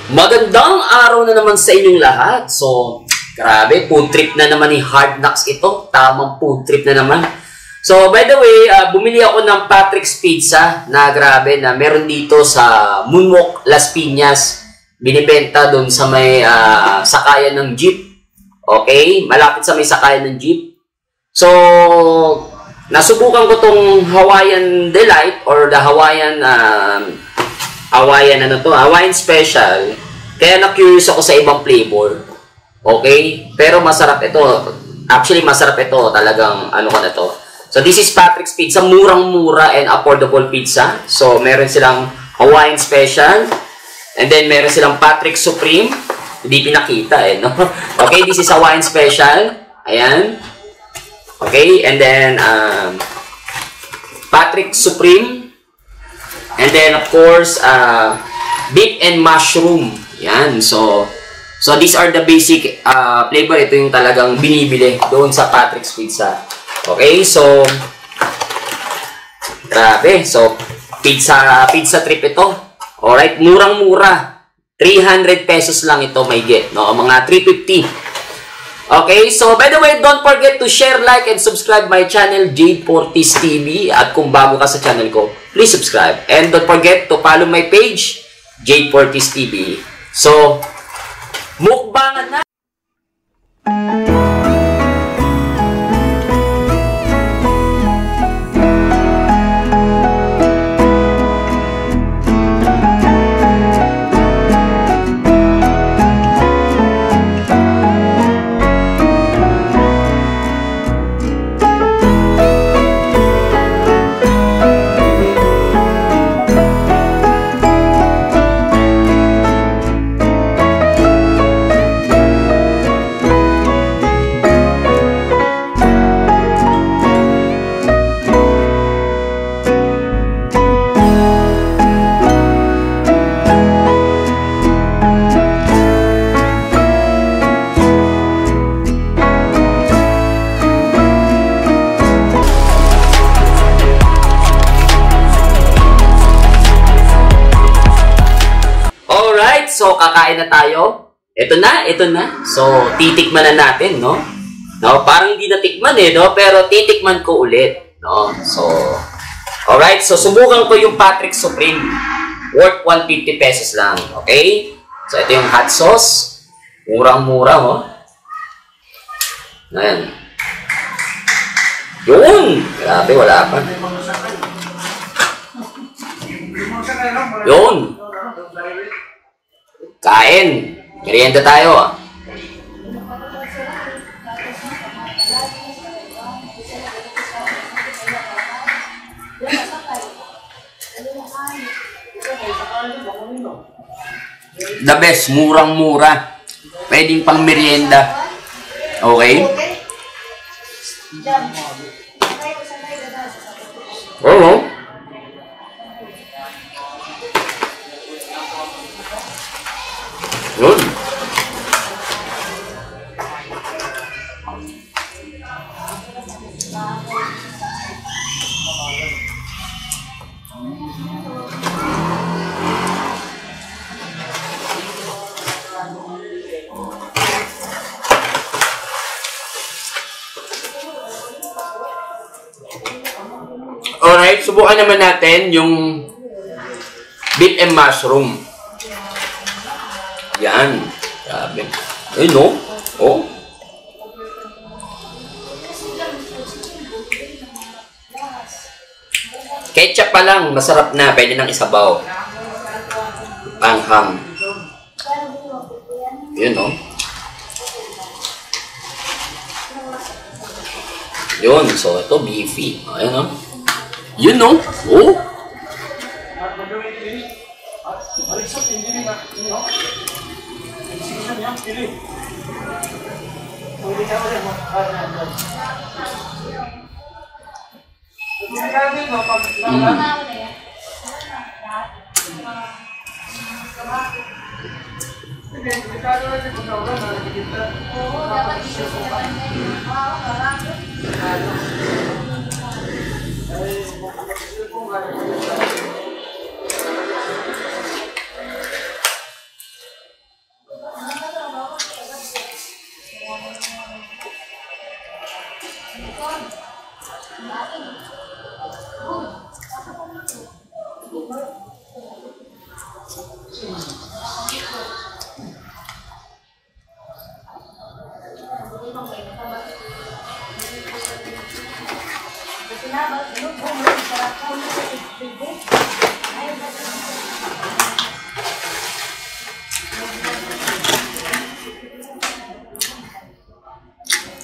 Magandang araw na naman sa inyong lahat. So, grabe, food trip na naman ni Hard Knocks ito. Tamang food trip na naman. So, by the way, bumili ako ng Patrick's Pizza na grabe na meron dito sa Moonwalk, Las Piñas. Binibenta doon sa may sakayan ng jeep. Okay? Malapit sa may sakayan ng jeep. So, nasubukan ko tong Hawaiian Delight or the Hawaiian Hawaiian Special. Kaya na-curious ako sa ibang flavor. Okay? Pero masarap ito. Actually, masarap ito. Talagang ano ka na to. So, this is Patrick's Pizza. Murang-mura and affordable pizza. So, meron silang Hawaiian Special. And then, meron silang Patrick's Supreme. Hindi pinakita eh, no? Okay, this is Hawaiian Special. Ayan. Okay, and then, Patrick's Supreme. And then, of course, beef and mushroom. Yan. So these are the basic flavor. Ito yung talagang binibili doon sa Patrick's Pizza. Okay, so, grabe. So, pizza trip ito. Alright, murang-mura. 300 pesos lang ito may get. No? Mga 350. Okay, so by the way, don't forget to share, like, and subscribe my channel, Jade Portis TV. At kung bago ka sa channel ko, please subscribe. And don't forget to follow my page, Jade Portis TV. So, mukbangan na! So, kakain na tayo. Ito na. So, titikman na natin, no? No, parang hindi natikman eh, no? Pero titikman ko ulit, no? So, alright. So, subukan ko yung Patrick's Supreme. Worth 150 pesos lang, okay? So, ito yung hot sauce. Murang-mura, oh. Ayan. Yun! Grabe, wala pa. Yun! Kain. Merienda tayo. The best. Murang-mura. Pwedeng pang merienda. Okay? Oo. Yun. Alright, subukan naman natin yung beef and mushroom. Yan. Grabe. Ayun, no? Oh. Ketchup pa lang. Masarap na. Pwede nang isabaw. Panghang. Yun, no? Yun. So, ito, beefy. Ayun, no? Yun, no? Oh.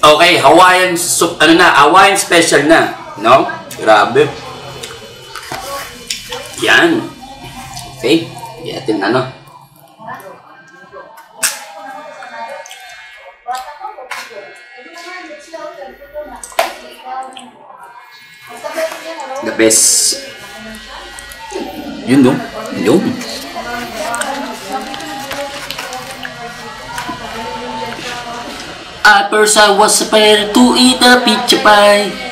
Okay, Hawaiian soup, ano na, Hawaiian special na, no? Grabe. Yan. Okay, yatin ano. The best. Yun, no? Yun. At first I was prepared to eat a pizza pie.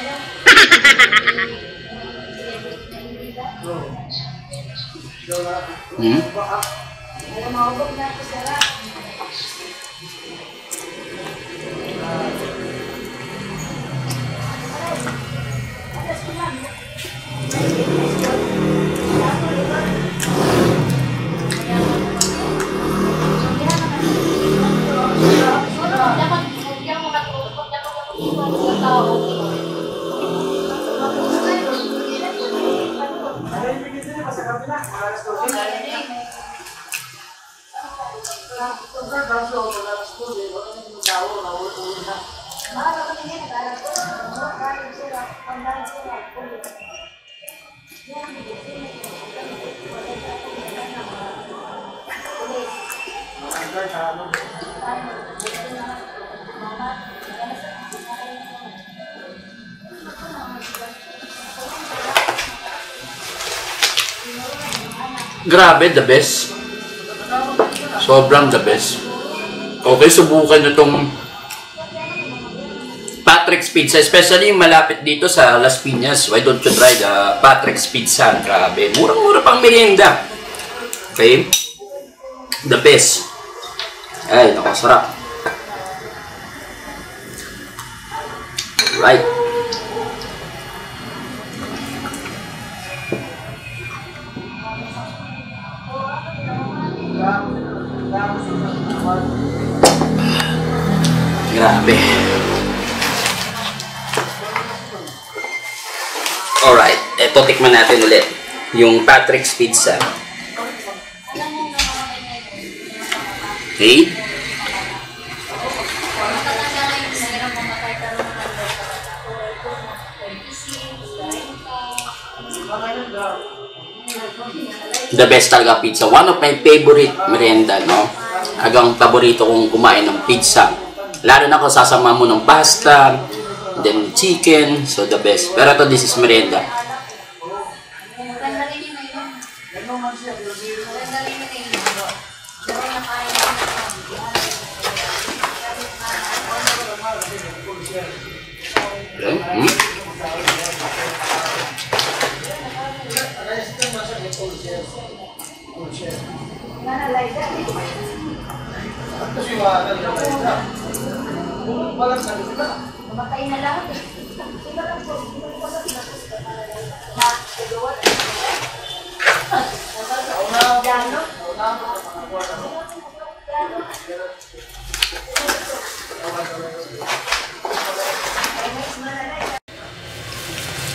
Grabe, the best. Sobrang the best. Okay, subukan nyo tong Patrick's Pizza. Especially yung malapit dito sa Las Piñas. Why don't you try the Patrick's Pizza? Grabe. Murang-mura pang merienda. Okay? The best. Ay, nakasarap. Right. Grabe. Alright, eto tikman natin ulit yung Patrick's Pizza. Okay. The best talaga pizza. One of my favorite merienda, no? Agang paborito kong kumain ng pizza. Lalo na kung sasama mo ng pasta, then chicken, so the best. Pero ito, this is merienda. Mamatay na lahat eh.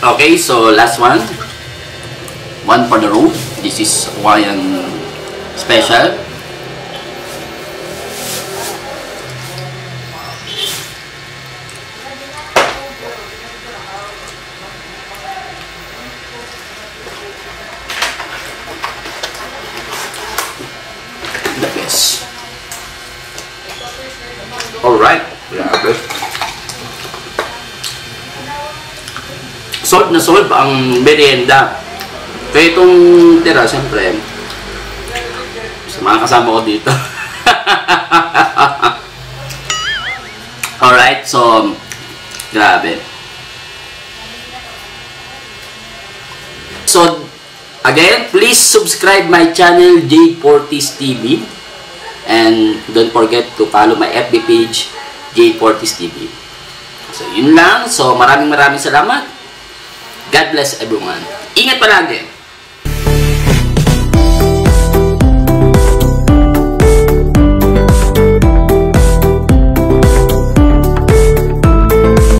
Okay, so last one. One for the road. This is Hawaiian special. The best. Alright. Grabe. Solve na solve ang merienda. Kaya itong tira, siyempre, sa mga kasama ko dito. Alright, so, grabe. So, again, please subscribe my channel, Jade Fortis TV. And don't forget to follow my FB page, Jade Fortis TV. So, yun lang. So, maraming salamat. God bless everyone. Ingat palagi.